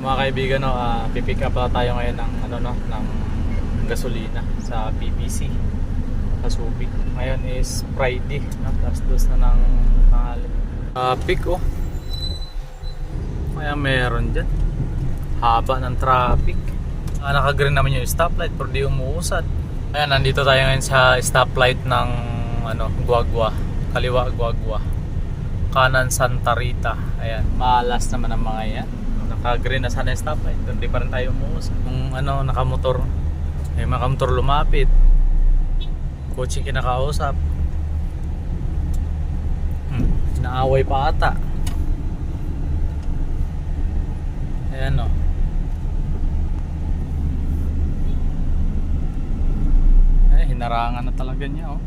Mga kaibigan, no, pipick up pala tayo ngayon ng ano, no, ng gasolina sa PPC sa Subic. Ngayon is Friday, no, last dos na ng tanghali. Pick kaya meron dyan haba ng traffic. Naka-green naman yung stoplight pero di umuusad. Ayan, nandito tayo ngayon sa stoplight ng ano, Guagua. Kaliwa Guagua, kanan Santa Rita. Ayan, malas naman ang mga yan. Naka-green na sana yung stoplight, hindi pa rin tayo umuusad. Kung ano, nakamotor, may makamotor lumapit, coaching kinakausap, naaway pa ata. Ayan, o. Hinarangan na talaga niya, oh.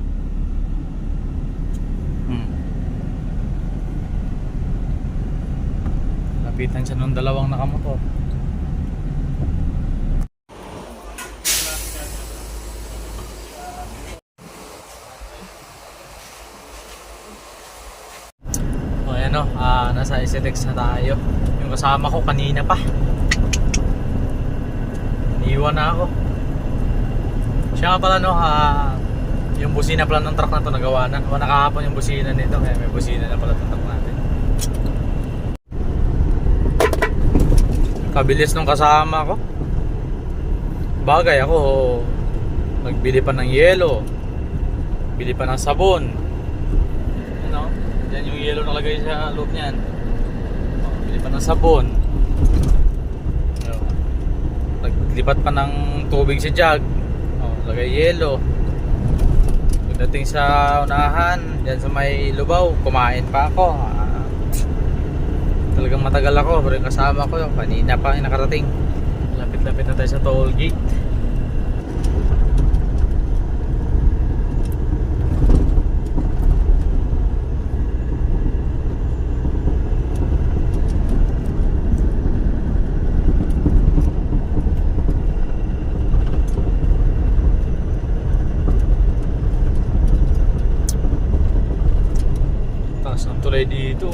Lapitan siya nung dalawang nakamotor. O ayan, oh, nasa SLX na tayo. Yung kasama ko kanina pa, iniwan na ako. Siya nga pala, no, yung busina pala ng truck na to nagawa na. O nakahapon yung busina nito, kaya may busina na pala ng truck natin. Kabilis nung kasama ko. Bagay ako, nagbili pa ng yelo, bili pa ng sabon. Ano? Yan yung yelo nakalagay sa loob niyan. Bili pa ng sabon. Naglipat pa ng tubig si jug. Lagay yelo. Pagdating sa unahan, dyan sa may lubaw, kumain pa ako. Talagang matagal ako, pero yung kasama ko yung kanina pa yung nakarating. Lapit-lapit na tayo sa toll gate. Taas ng tulay dito.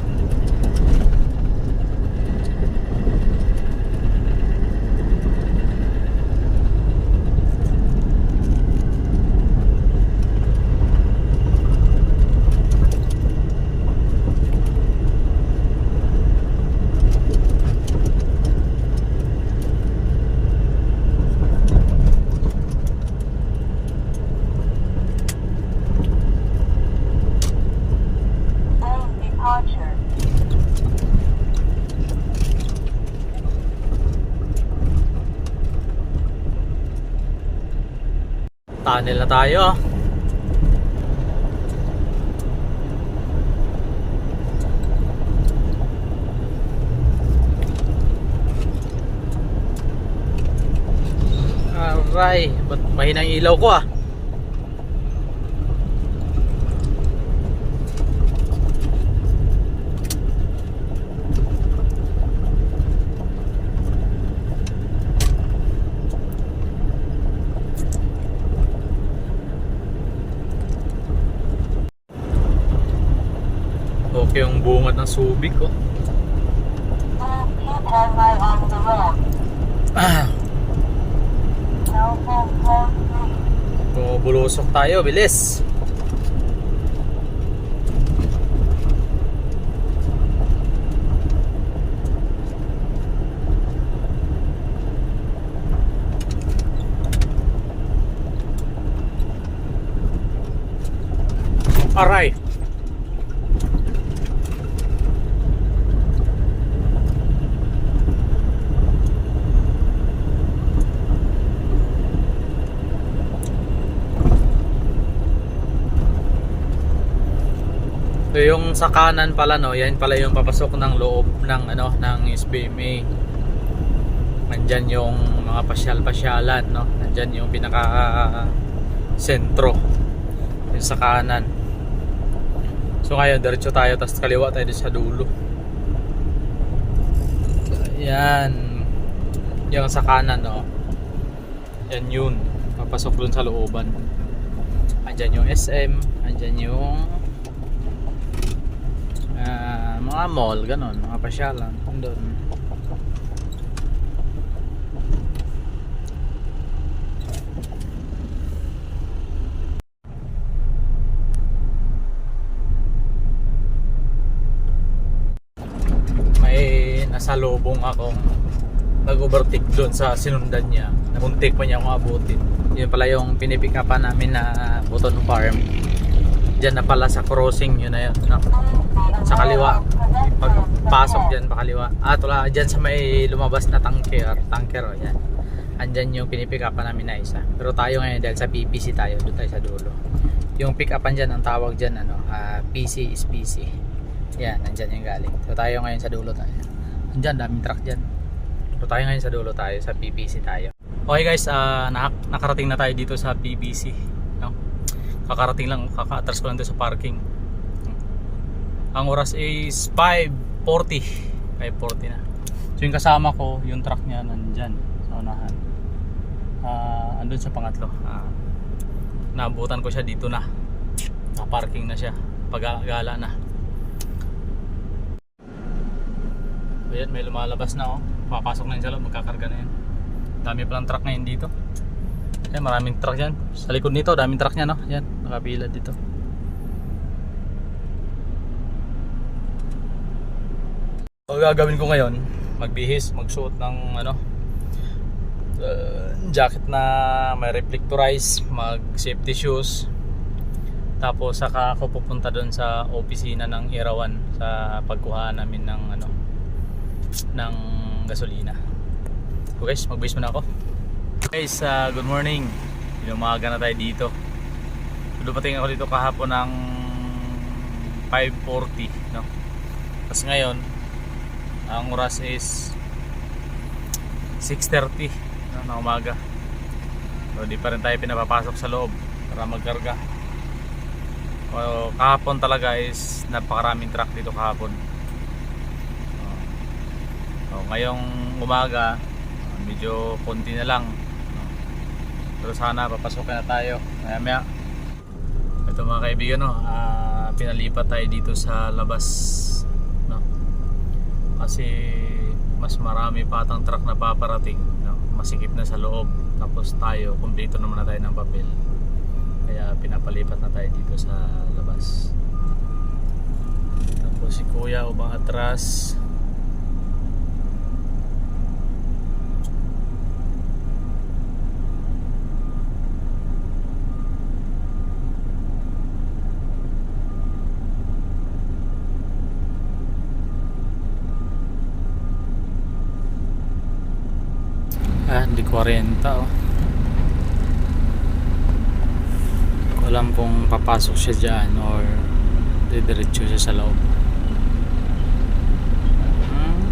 Tunnel na tayo. Aray, ba't mahinang ilaw ko, ah? Okay yung bungad ng Subic, oh. Bulusok tayo, bilis. Aray. So yung sa kanan pala, no, yan pala yung papasok ng loob ng ano, ng SBMA. Nandyan yung mga pasyal-pasyalan, no. Nandyan yung pinaka sentro. Yung sa kanan. So ngayon diretso tayo, tapos kaliwa tayo sa dulo. Yan. Yung sa kanan, no. Yan yun. Papasok dun sa looban. Andyan yung SM, andyan yung mga mall, ganon, mga pasyalan doon. nakasalubong akong nag-overtake doon sa sinundan niya. Namuntik pa niya akong abutin. Yun pala yung pinipick upan namin na Buton Farm. Diyan na pala sa crossing, yun na yun, no? Sa kaliwa. Pagpasok dyan pa kaliwa. Wala, dyan sa may lumabas na tanker, oh, yan. Andyan yung pinipick upan namin na isa. Pero tayo ngayon dahil sa PPC tayo, doon tayo sa dulo. Yung pick upan dyan, ang tawag dyan, PC is PC. Yan, nandyan yung galing. So tayo ngayon sa dulo tayo. Andyan, daming truck dyan. So tayo ngayon sa dulo tayo, sa PPC tayo. Okay guys, nakarating na tayo dito sa PPC, no? Kakarating lang, kaka-atras ko lang dito sa parking. Ang oras is 5:40 na. So yung kasama ko, yung truck niya nandyan sa unahan. Andun sa pangatlo. Naabutan ko siya dito na. Naka-parking na siya. Pag-gala na. Ayan, may lumalabas na, oh. Papasok na yun sa loob, magkakarga na yan. Dami palang truck ngayon dito. Ayan, maraming truck yan. Sa likod nito, daming truck niya, no? Ayan, nakapila dito. So, gagawin ko ngayon, magbihis, magsuot ng jacket na may reflectorize, mag safety shoes. Tapos saka ako pupunta doon sa opisina ng Irawan sa pagkuha namin ng ng gasolina. So guys, magbihis muna ako. Guys, good morning. Umaga na tayo dito. Dumating ako dito kahapon ng 5:40, no? Tapos ngayon ang oras is 6:30 na umaga. So di pa rin tayo pinapapasok sa loob para magkarga. Kahapon talaga is napakaraming truck dito kahapon. So ngayong umaga medyo konti na lang. Pero sana papasukin na tayo maya. Ito mga kaibigan, no, pinalipat tayo dito sa labas, no? Kasi mas marami pa atang truck na paparating, no? Masikip na sa loob. Tapos tayo, kumpleto naman na tayo ng papel. Kaya pinapalipat na tayo dito sa labas. Tapos si kuya ubang atras. Di 40, oh. Hindi ko alam kung papasok siya dyan or didiretso siya sa loob.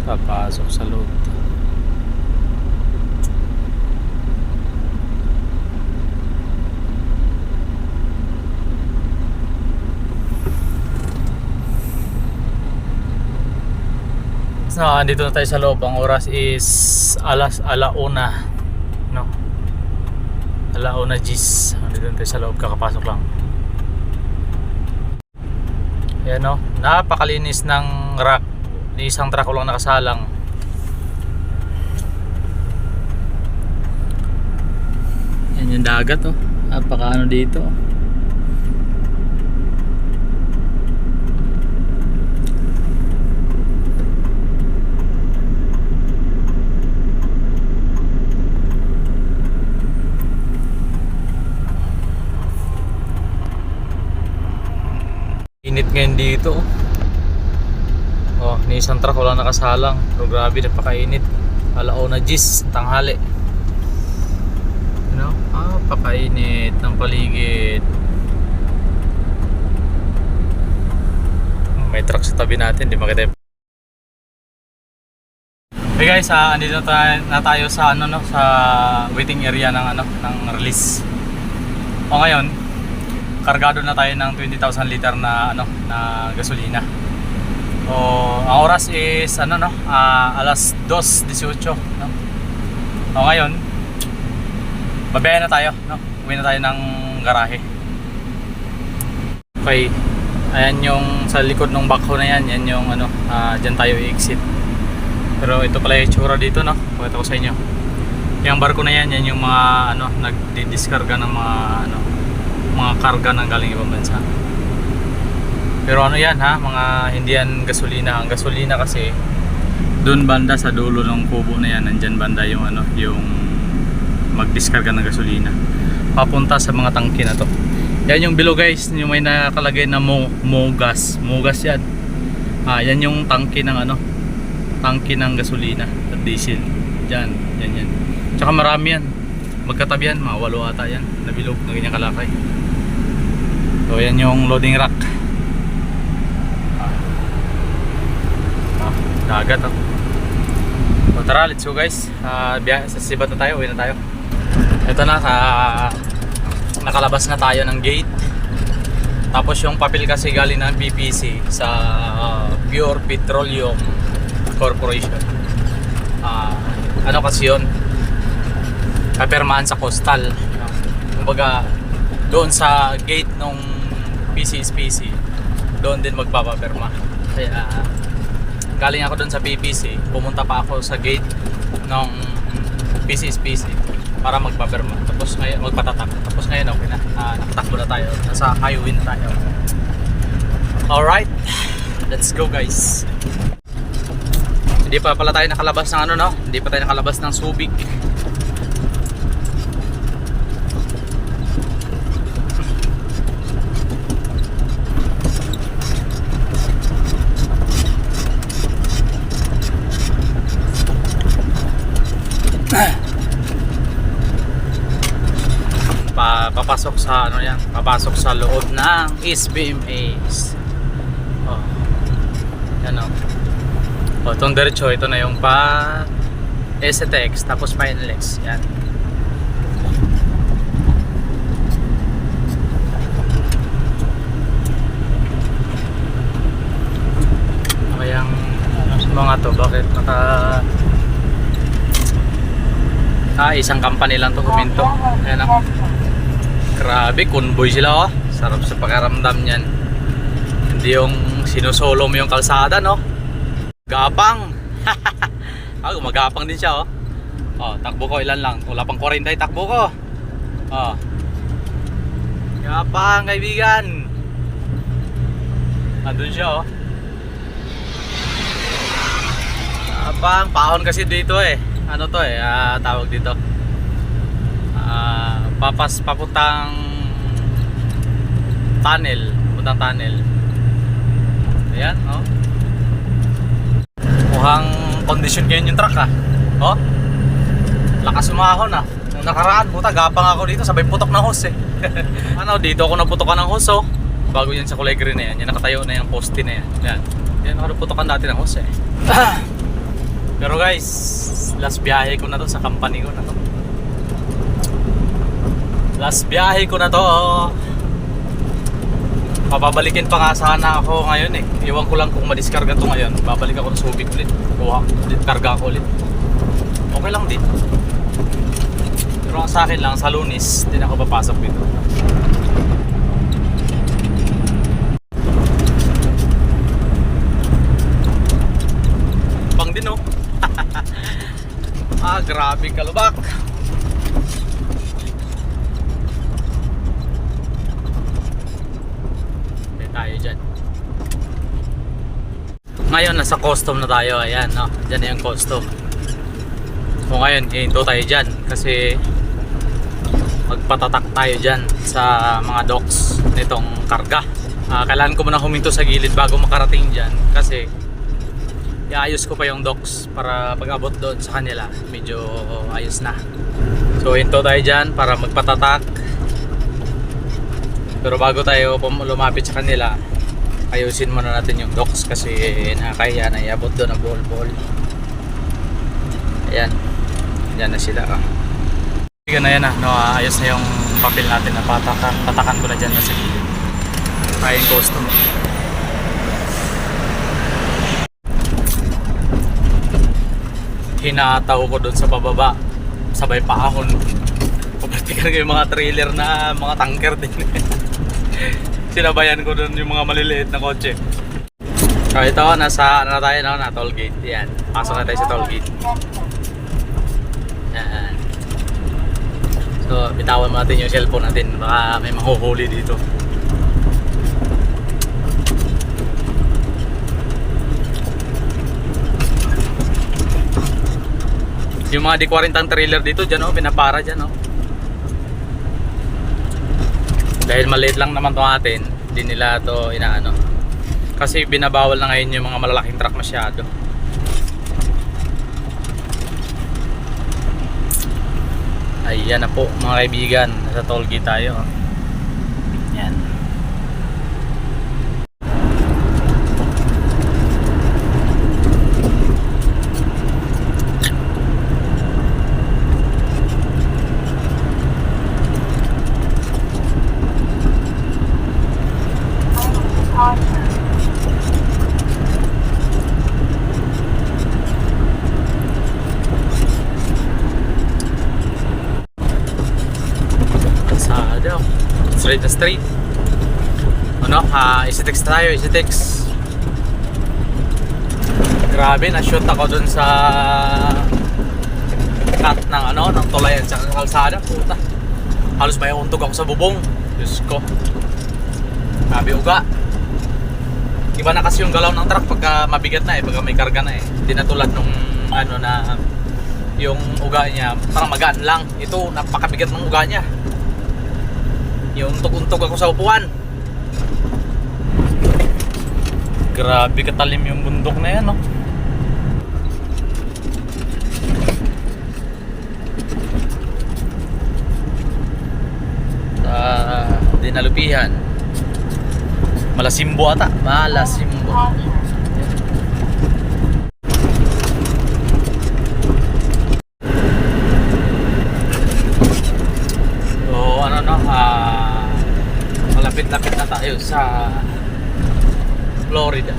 Papasok sa loob. So, andito na tayo sa loob. Ang oras is alauna, no? Alauna G's. Andito na tayo sa loob, kakapasok lang. Ayan, no? Napakalinis ng rack. Isang truck ko lang nakasalang. Yan yung dagat, oh. Napaka dito, oh. Init ngayon dito, oh. Ni isang truck wala nakasalang. Pero grabe, napakainit. Alauna G's, tanghali. You know? Napakainit ng paligid. May truck sa tabi natin, di makita. Hey guys, andito na tayo sa sa waiting area ng ng release. O ngayon, kargado na tayo ng 20,000 liter na na gasolina. O ang oras is alas 2:18, no? O ngayon, babayan na tayo, no? Uwi na tayo ng garahe. Okay. Ayan yung sa likod ng backhoe na yan, yan yung diyan tayo i-exit. Pero ito pala yung itsura dito, no? Pakita ko sa inyo. Yung barko na yan, yan yung mga nagdi-diskarga ng mga karga ng galing ibang bansa. Pero yan, ha, mga hindi yan gasolina. Ang gasolina kasi Doon banda sa dulo ng kubo na yan, nandyan banda yung ano, yung magdiskarga ng gasolina papunta sa mga tangke na to. Yan yung below guys, yung may nakalagay na Mogas yan. Yan yung tangke ng ano, tangke ng gasolina at diesel. Yan. Tsaka marami yan, magkatabi yan, mga 8 ata yan na bilog na ganyan kalakay. So yan yung loading rack. Dagat oh. So tara, let's go guys. Sa Sibat na tayo, uwi na tayo. Ito na, nakalabas na tayo ng gate. Tapos yung papel kasi galing ng PPC sa Pure Petroleum Corporation. Ano kasi yun, kapirmahan sa coastal. Kumbaga doon sa gate nung PCSPC, doon din magpapapirma. Kaya galing ako doon sa PPC, pumunta pa ako sa gate ng PCSPC para magpapirma. Tapos ngayon magpatatak. Tapos ngayon okay na. Nakatakbo na tayo. Nasa highway na tayo. Alright, let's go guys. Hindi pa pala tayo nakalabas ng ano, no? Hindi pa tayo nakalabas ng Subic. Papasok sa ano yan, papasok sa loob ng SBMAs. Oh. Yan oh. Oh, itong diretso, ito na yung pa STX tapos pa NLEX. Yan. Kayang mga to, bakit isang company lang to huminto. Ayan oh. Grabe, convoy sila oh. Sarap sa pakaramdam niyan. Hindi yung sinusolo mo yung kalsada, no? Gapang. Gumagapang din siya oh. Oh, takbo ko ilan lang. Wala pang 40 takbo ko. Oh. Gapang, kaibigan. Andun siya oh. Gapang, pahon kasi dito eh. Ano to eh, tawag dito. Papuntang tunnel, ayan oh. Mukhang condition ngayon yung truck oh. Lakas umahon nung nakaraan, puta gapang ako dito, sabay putok ng hose eh. Ano, dito ako naputokan ng hose oh. Bago yan sa kulay green na yan, yung nakatayo na yung poste na yan. Yan nakaputokan dati ng hose eh. Pero guys, last biyahe ko na to sa company ko na to. Last biyahe ko na to. Mababalikin pa nga sana ako ngayon eh. Iwan ko lang kung madiskarga to ngayon. Babalik ako ng Subic ulit. Kuha ulit, karga ako ulit. Okay lang din. Pero sa akin lang, sa Lunes, din ako papasok dito. Bang din oh. Grabe kalubak. Tayo dyan. Ngayon nasa custom na tayo. Ayan no? Dyan na yung custom. So ngayon hinto tayo dyan kasi magpatatak tayo dyan sa mga docks nitong karga. Kailangan ko muna huminto sa gilid bago makarating dyan kasi iayos ko pa yung docks para pag abot doon sa kanila medyo ayos na. So hinto tayo dyan para magpatatak. Pero bago tayo lumapit sa kanila, ayusin muna natin yung docks kasi nakakaya na iabot doon ang ball. Ayan. Ayan na sila. Sige na yan no, ayos na yung papel natin na patakan ko na dyan na sa gilid. Kayang customer. Hinataw ko doon sa bababa. Sabay paahon. Pabatikan ko yung mga trailer na mga tanker din. Sinabayan ko doon yung mga maliliit na kotse. So ito, nasa ano na tayo no? Na toll gate. Yan. Pasok na tayo sa toll gate. Yan. So bitawan mo natin yung cellphone natin. Baka may mahuhuli dito. Yung mga D40 trailer dito dyan oh, pinapara dyan oh. Dahil maliit lang naman to atin, hindi nila to inaano. Kasi binabawal na ngayon yung mga malalaking truck masyado. Ayan na po mga kaibigan, nasa toll gate tayo. Yan. Straight na straight. Ano, isi-text tayo, isi-text. Grabe, na-shoot ako dun sa cut ng ano, ng tulayan sa kalsada. Puta. Halos may untog ako sa bubong. Diyos ko. Grabe uga. Iba na kasi yung galaw ng truck pagka mabigat na eh, pagka may karga na eh. Hindi na tulad nung ano na yung uga niya, parang magaan lang. Ito, napakabigat ng uga niya. Yung untog-untog ako sa upuan. Grabe katalim yung bundok na yan, no? Dinalupihan. Malasimbo ata. Malasimbo. So, ano no? Malapit-lapit na tayo sa Florida.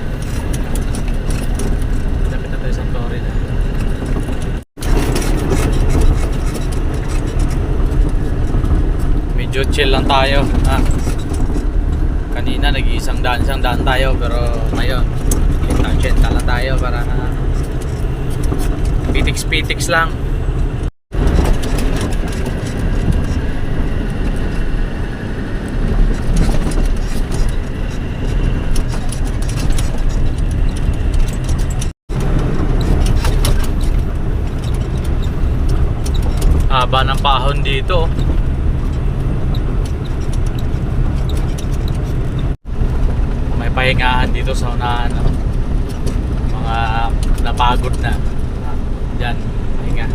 Malapit na tayo sa Florida. Medyo chill lang tayo. Kanina nag-iisang daan tayo, pero ngayon chenta lang tayo para pitix lang. Haba ng pahon dito. May pahingahan dito sa unahan. Mga napagod na. Diyan, pahinga.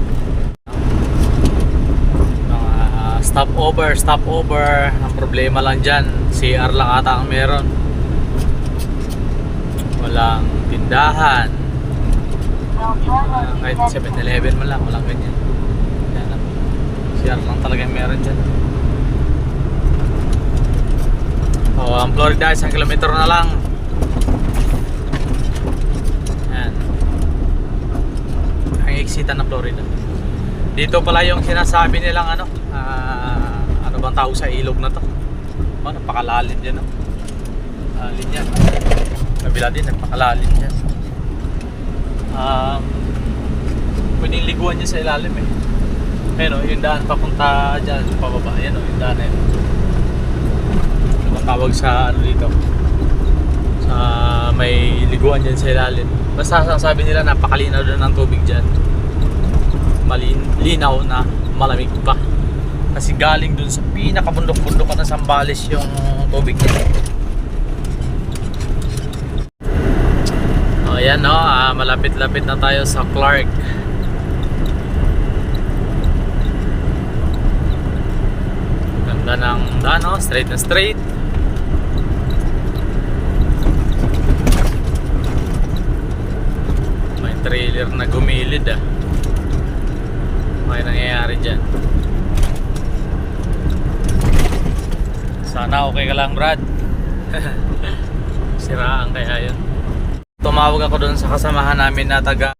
Mga stop over. Ang problema lang dyan, CR lang ata ang meron. Walang tindahan. Kahit 7-Eleven man lang, walang ganyan. CR lang talaga meron dyan. Ang Florida, 1 kilometro na lang. Yan. Ang eksita ng Florida. Dito pala yung sinasabi nilang ano, ano bang tawag sa ilog na to? Napakalalim dyan, no? Lalim yan. Kabila din, napakalalim dyan. Pwedeng liguan dyan sa ilalim eh. Ayun o, yung daan papunta dyan, pababa. Ayan o, yung daan na yun. Tawag sa ano dito, sa may liguan dyan sa ilalim. Basta sabi nila napakalinaw doon ng tubig dyan. Malinaw na malamig pa. Kasi galing dun sa pinakabundok-bundok na Zambales yung tubig niya. O yan no, malapit-lapit na tayo sa Clark. Ganda ng daan, straight na straight. May trailer na gumilid may nangyayari dyan. Sana okay ka lang, Brad. Siraan kaya yun. Tumawag ako doon sa kasamahan namin na taga